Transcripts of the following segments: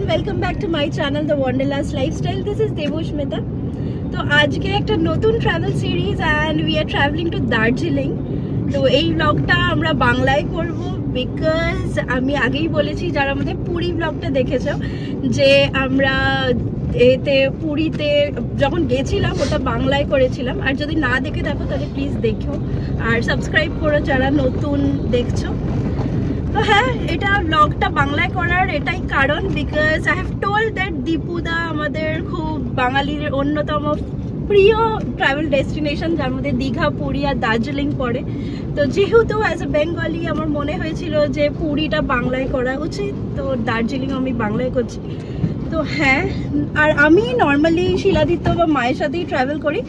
Welcome back to my channel the wanderlust lifestyle. This is Debosmita. तो आज के एक नतून travel series and we are travelling to Darjeeling. तो এই ব্লগটা আমরা বাংলায় করব বিকজ আমি আগেই বলেছি যারা আমাদের পুরী ব্লগটা দেখেছো যে আমরা এতে পুরীতে যখন গেছিলাম ওটা বাংলায় করেছিলাম। আর যদি না দেখে থাকো তাহলে প্লিজ দেখো আর সাবস্ক্রাইব করো যারা নতুন দেখছো। তো হ্যাঁ, এটা ব্লগটা বাংলায় করার এটাই কারণ because I have told that দীপুদা আমাদের খুব বাঙালির অন্যতম প্রিয় ট্রাভেল ডেস্টিনেশন, যার মধ্যে দীঘা, পুরী আর দার্জিলিং পড়ে। তো যেহেতু অ্যাজ এ বেঙ্গলি আমার মনে হয়েছিল যে পুরীটা বাংলায় করা উচিত, তো দার্জিলিং আমি বাংলায় করছি। তো হ্যাঁ, আর আমি নর্মালি শিলাদিত্য বা মায়ের সাথেই ট্রাভেল করি,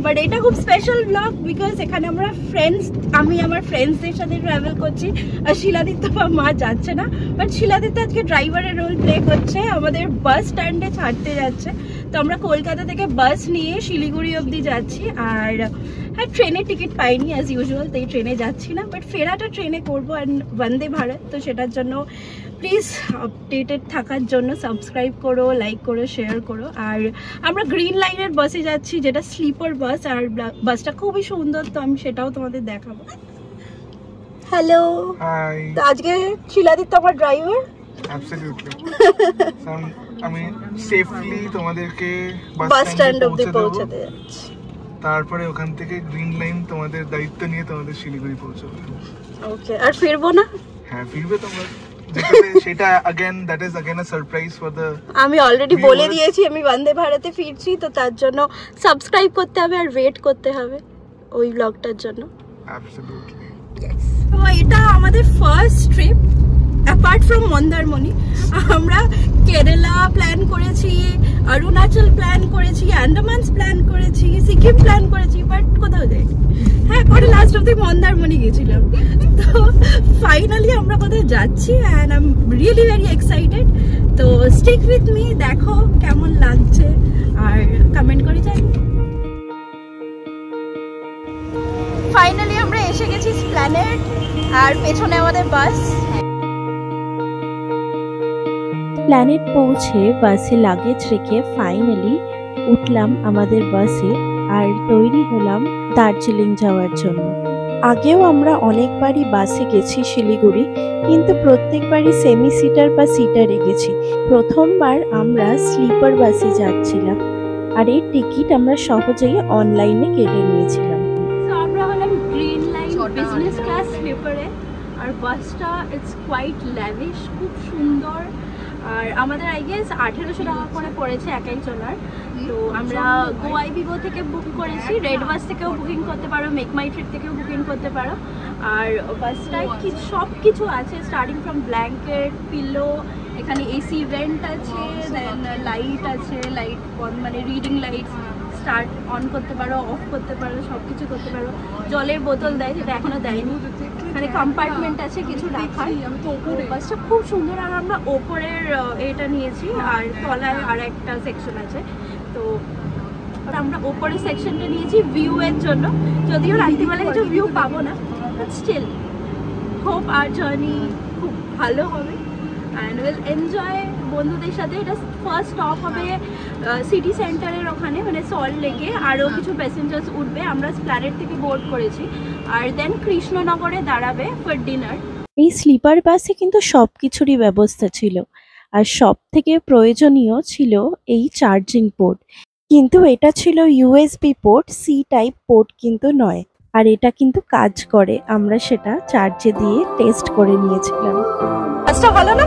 বাট এটা খুব স্পেশাল ব্লগ বিকজ এখানে আমরা আমি আমার ফ্রেন্ডসদের সাথে ট্রাভেল করছি আর শিলাদিত্য বা মা যাচ্ছে না। বাট শিলাদিত্য আজকে ড্রাইভারের রোল প্লে করছে, আমাদের বাস স্ট্যান্ডে ছাড়তে যাচ্ছে। তো আমরা কলকাতা থেকে বাস নিয়ে শিলিগুড়ি অবধি যাচ্ছি। আর হ্যাঁ, ট্রেনের টিকিট পাইনি অ্যাজ ইউজুয়াল, তাই ট্রেনে যাচ্ছি না, বাট ফেরাটা ট্রেনে করবো আর বন্দে ভারত। তো সেটার জন্য প্লিজ আপডেটেড থাকার জন্য সাবস্ক্রাইব করো, লাইক করো, শেয়ার করো। আর আমরা গ্রিন লাইনের বাসে যাচ্ছি যেটা স্লিপার বাস, আর বাসটা খুবই সুন্দর, তো আমি সেটাও তোমাদের দেখাবো। Hello, hi. তো আজকে শিলাদিত্য আমার ড্রাইভার। অ্যাবসলিউটলি। আমি সেফলি তোমাদেরকে বাস স্ট্যান্ড অবধি পৌঁছাতে যাচ্ছি, তারপরে ওখান থেকে গ্রিন লাইন তোমাদের দায়িত্ব নিয়ে তোমাদের শিলিগুড়ি পৌঁছাবো। ওকে, আর ফিরবো না? হ্যাঁ, ফিরবে তোমরা। সেটা again that is again a surprise for the আমি অলরেডি বলে দিয়েছি আমি বন্দে ভারতে ফিরছি, তো তার জন্য সাবস্ক্রাইব করতে হবে আর ওয়েট করতে হবে ওই ব্লগটার জন্য। Absolutely yes. তো এটা আমাদের first trip apart from Mandarmani. আমরা কেরালা প্ল্যান করেছি, অরুণাচল প্ল্যান করেছি, আন্দামানস প্ল্যান করেছি, সিকিম প্ল্যান করেছি, বাট কোথাও যাই। হ্যাঁ, পরে লাস্ট অব্দি মন্দারমণি গেছিলাম। তো ফাইনালি আমরা কোথাও যাচ্ছি and I am really very excited. তো স্টিক উইথ মি, দেখো কেমন লাগছে আর কমেন্ট করে যাই। ফাইনালি আমরা এসে গেছি স্প্ল্যানেড, আর পেছনে আমাদের বাস। প্ল্যানেট পৌঁছে বাসে লাগেজ রেখে ফাইনালি উঠলাম আমাদের বাসে আর তৈরি হলাম দার্জিলিং যাওয়ার জন্য। আগেও আমরা অনেকবারই বাসে গেছি শিলিগুড়ি, কিন্তু প্রত্যেকবারই সেমি সিটার বা সিটারে গেছি। প্রথমবার আমরা স্লিপার বাসে যাচ্ছিলাম আর এর টিকিট আমরা সহজেই অনলাইনে কেটে নিয়েছিলাম। আমরা হলাম গ্রিন লাইন বিজনেস ক্লাস স্লিপারে, আর বাসটা ইটস কোয়াইট ল্যাভিশ, খুব সুন্দর। আর আমাদের আই গেস 1800 টাকা করে পড়েছে একাই চলার। তো আমরা গোয়াই বিগো থেকে বুক করেছি, রেড বাস থেকেও বুকিং করতে পারো, মেক মাই ট্রিপ থেকেও বুকিং করতে পারো। আর বাসটায় সব কিছু আছে, স্টার্টিং ফ্রম ব্ল্যাঙ্কেট, পিলো, এখানে এসি ভেন্ট আছে, দেন লাইট আছে, লাইট মানে রিডিং লাইট স্টার্ট অন করতে পারো, অফ করতে পারো, সব কিছু করতে পারো। জলের বোতল দেয়, যেটা এখনো দেয়নি। এখানে কম্পার্টমেন্ট আছে কিছু রাখার। বাসটা খুব সুন্দর। আর আমরা ওপরের এটা নিয়েছি আর তলায় আর একটা সেকশন আছে। তো আমরা ওপরের সেকশনটা নিয়েছি ভিউ এর জন্য, যদিও রাত্রিবেলা কিছু ভিউ পাবো না, but still hope our journey খুব ভালো হবে অ্যান্ড উইল এনজয় বন্ধুদের সাথে। এটা ফার্স্ট স্টপ হবে সিটি সেন্টারের ওখানে, মানে সল্ট লেকে। আরও কিছু প্যাসেঞ্জার্স উঠবে, আমরা স্প্ল্যানেড থেকে বোর্ড করেছি, আর দেন কৃষ্ণনগরে দাঁড়াবে ফর ডিনার। এই স্লিপার বাসে কিন্তু সব কিছুরই ব্যবস্থা ছিল, আর সব থেকে প্রয়োজনীয় ছিল এই চার্জিং পোর্ট। কিন্তু এটা ছিল USB port, C type port কিন্তু নয়। আর এটা কিন্তু কাজ করে, আমরা সেটা চার্জে দিয়ে টেস্ট করে নিয়েছিলাম। আচ্ছা ভালো না?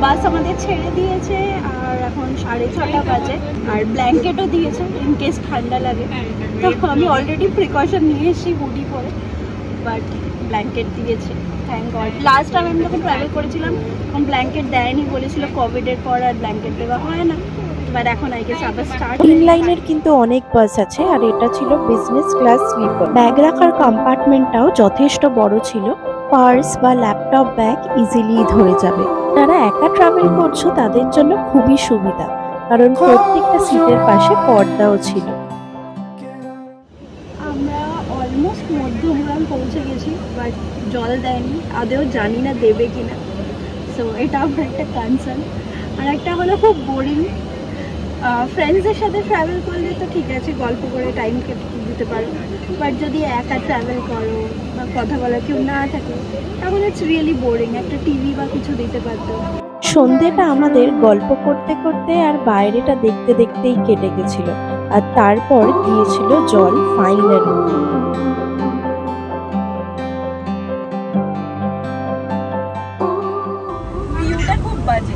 বাস আমাদের ছেড়ে দিয়েছে আর এখন 6:30 বাজে, আর ব্ল্যাঙ্কেটও দিয়েছে ইন কেস ঠান্ডা লাগে। তো আমি অলরেডি প্রিকশন নিয়ে এসেছি হুডি পরে, বাট ব্ল্যাঙ্কেট দিয়েছে, থ্যাংক গড। লাস্ট টাইম আমি যখন ট্রাভেল করেছিলাম তখন ব্ল্যাঙ্কেট দেয়নি, বলেছিল কোভিডের পর আর ব্ল্যাঙ্কেট দেওয়া হয় না। বাট এখন আই গেস আবার স্টার্ট। গ্রিন লাইনের কিন্তু অনেক বাস আছে, আর এটা ছিল বিজনেস ক্লাস স্লিপার। ব্যাগ রাখার কম্পার্টমেন্টটাও যথেষ্ট বড় ছিল, পার্স বা ল্যাপটপ ব্যাগ ইজিলি ধরে যাবে। যারা একা ট্রাভেল করছো তাদের জন্য খুবই সুবিধা, কারণ প্রত্যেকটা সিটের পাশে পর্দাও ছিল। আমরা অলমোস্ট মধ্যমগ্রাম পৌঁছে গেছি, বাট জল দেয়নি, আদেও জানি না দেবে কিনা। সো এটা আমার একটা কনসার্ন। আর একটা হলো খুব বোরিং। ফ্রেন্ডসদের সাথে ট্রাভেল করলে তো ঠিক আছে, গল্প করে টাইম কেটে দিতে পারো, বাট যদি একা ট্রাভেল করো বা কথা বলার কেউ না থাকে তাহলে ইটস রিয়েলি বোরিং। একটা টিভি বা কিছু দিতে পারতো। সন্ধ্যেটা আমাদের গল্প করতে করতে আর বাইরেটা দেখতে দেখতেই কেটে গেছিল, আর তারপর দিয়েছিল জল ফাইনালি। ভিউটা খুব বাজে।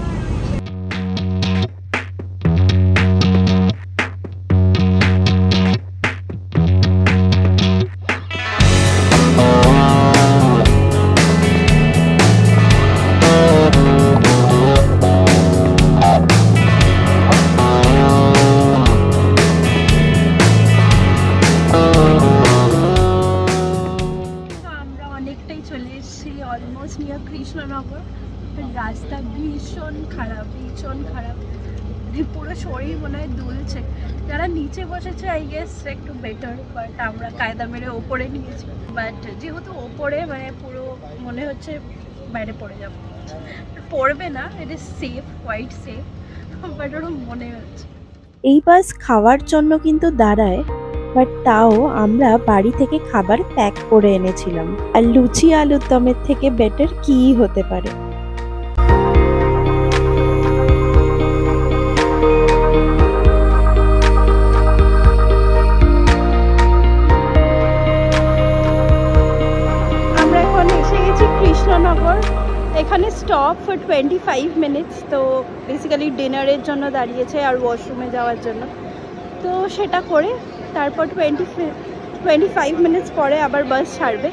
Almost near Krishnanagar. রাস্তা ভীষণ খারাপ, ভীষণ খারাপ, পুরো শরীর মনে হয় দুলছে। যারা নিচে বসেছে আই গেস একটু বেটার, বাট আমরা কায়দা মেরে ওপরে নিয়েছি। বাট যেহেতু ওপরে মানে পুরো মনে হচ্ছে বাইরে পড়ে যাবো, পড়বে না, it is safe, quite safe, but ওরকম মনে হচ্ছে। এই বাস খাওয়ার জন্য কিন্তু দাঁড়ায়, বাট তাও আমরা বাড়ি থেকে খাবার প্যাক করে এনেছিলাম, আর লুচি আলুর দমের থেকে বেটার কি হতে পারে। আমরা এখন এসে গেছি কৃষ্ণনগর। এখানে স্টপ ফর 25 মিনিটস। তো বেসিক্যালি ডিনারের জন্য দাঁড়িয়েছে আর ওয়াশরুমে যাওয়ার জন্য। তো সেটা করে তারপর 25 মিনিটস পরে আবার বাস ছাড়বে।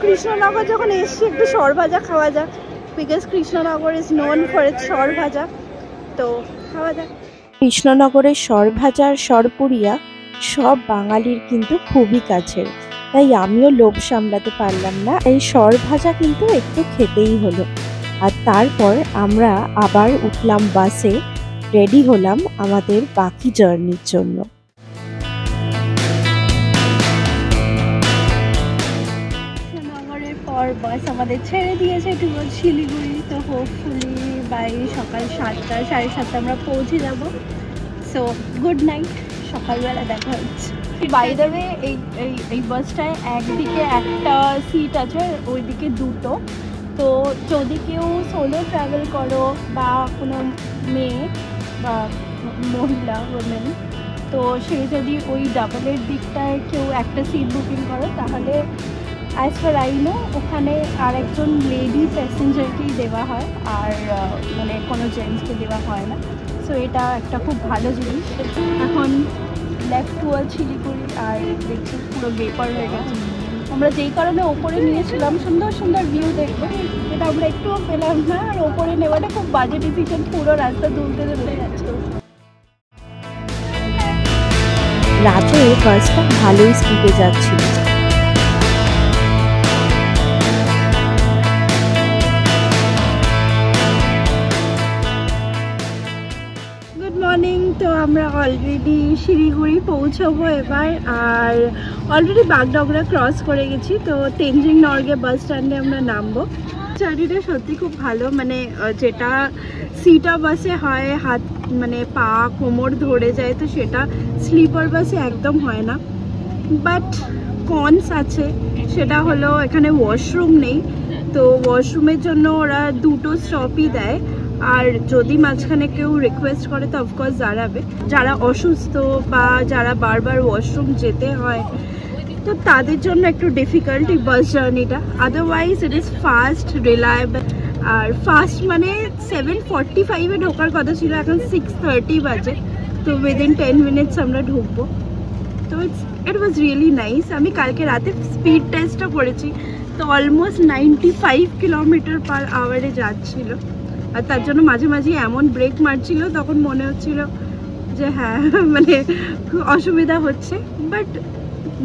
কৃষ্ণনগর যখন এসছি একটু সর ভাজা খাওয়া যাক, because Krishnanagar is known for its সর ভাজা। তো খাওয়া যাক। কৃষ্ণনগরের সর ভাজা আর সরপুরিয়া সব বাঙালির কিন্তু খুবই কাছের, তাই আমিও লোভ সামলাতে পারলাম না, এই সর ভাজা কিন্তু একটু খেতেই হলো। আর তারপর আমরা আবার উঠলাম বাসে, রেডি হলাম আমাদের বাকি জার্নির জন্য। কৃষ্ণনগরের পর বাস আমাদের ছেড়ে দিয়েছে টুয়ার্ড শিলিগুড়ি। তো হোপফুলি বাই সকাল 7টা 7:30 আমরা পৌঁছে যাব। সো গুড নাইট, সকালবেলা দেখা হচ্ছে। বাই দ্য ওয়ে এই বাসটায় একদিকে একটা সিট আছে, ওইদিকে দুটো। তো যদি কেউ সোলো ট্রাভেল করো বা কোনো মেয়ে বা মহিলা ওমেন, তো সে যদি ওই ডাবলের দিকটায় কেউ একটা সিট বুকিং করো তাহলে অ্যাজ পার আই নো ওখানে আরেকজন লেডি প্যাসেঞ্জারকেই দেওয়া হয়, আর মানে কোনো জেন্টসকে দেওয়া হয় না। সো এটা একটা খুব ভালো জিনিস। এখন লেফট টুয়ার্ড শিলিগুড়ি, আর দেখছি পুরো বেপার হয়ে গেছে। আমরা যেই কারণে ওপরে নিয়েছিলাম সুন্দর সুন্দর ভিউ দেখবো, এটা আমরা একটুও পেলাম না। আর ওপরে নেওয়াটা খুব বাজে ডিসিশন, পুরো রাস্তা দুলতে দুলতে যাচ্ছে। রাতে বাসটা ভালোই স্পিডে যাচ্ছিল। Good morning. তো আমরা অলরেডি শিলিগুড়ি পৌঁছবো এবার, আর অলরেডি বাগডগরা ক্রস করে গেছি। তো তেনজিং নর্গে বাস স্ট্যান্ডে আমরা নামবো। জার্নিটা সত্যি খুব ভালো, মানে যেটা সিটা বাসে হয় হাত মানে পা কোমর ধরে যায়, তো সেটা স্লিপার বাসে একদম হয় না। বাট কনস আছে, সেটা হলো এখানে ওয়াশরুম নেই। তো ওয়াশরুমের জন্য ওরা দুটো স্টপই দেয়, আর যদি মাঝখানে কেউ রিকোয়েস্ট করে তো অফকোর্স দাঁড়াবে। যারা অসুস্থ বা যারা বারবার ওয়াশরুম যেতে হয় তো তাদের জন্য একটু ডিফিকাল্ট এই বাস জার্নিটা। Otherwise it is fast, reliable. আর ফাস্ট মানে 7:45-এ ঢোকার কথা ছিল, এখন 6:30 বাজে, তো উইদিন 10 মিনিটস আমরা ঢুকবো। তো ইট ওয়াজ রিয়েলি নাইস। আমি কালকে রাতে স্পিড টেস্টও করেছি, তো অলমোস্ট 95 km/h যাচ্ছিল। আর তার জন্য মাঝে মাঝে এমন ব্রেক মারছিল তখন মনে হচ্ছিল যে হ্যাঁ মানে খুব অসুবিধা হচ্ছে, বাট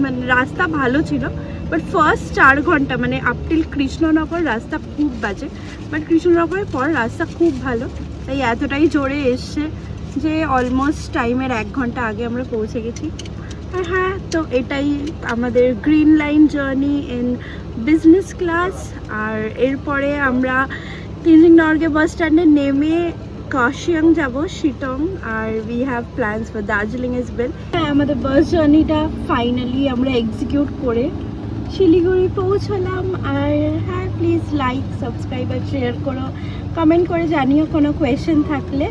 মানে রাস্তা ভালো ছিল। বাট ফার্স্ট 4 ঘন্টা মানে আপ টিল কৃষ্ণনগর রাস্তা খুব বাজে, বাট কৃষ্ণনগরের পর রাস্তা খুব ভালো, তাই এতটাই জোরে এসছে যে অলমোস্ট টাইমের 1 ঘন্টা আগে আমরা পৌঁছে গেছি। আর হ্যাঁ, তো এটাই আমাদের green line journey in business class. আর এরপরে আমরা তেনজিং নরগে বাস স্ট্যান্ডে নেমে কার্শিয়াং যাব, শিটং, আর we have plans for Darjeeling as well. হ্যাঁ, আমাদের বাস জার্নিটা ফাইনালি আমরা এক্সিকিউট করে শিলিগুড়ি পৌঁছলাম। আর হ্যাঁ, প্লিজ লাইক, সাবস্ক্রাইব আর শেয়ার করো, কমেন্ট করে জানিও কোনো কোয়েশ্চেন থাকলে।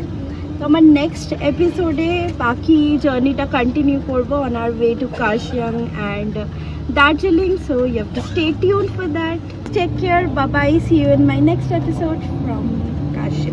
তো আমার নেক্সট এপিসোডে বাকি জার্নিটা কন্টিনিউ করবো on our way to Kurseong and Darjeeling. So you have to stay tuned for that. Take care, bye bye, see you in my next episode from Kashi.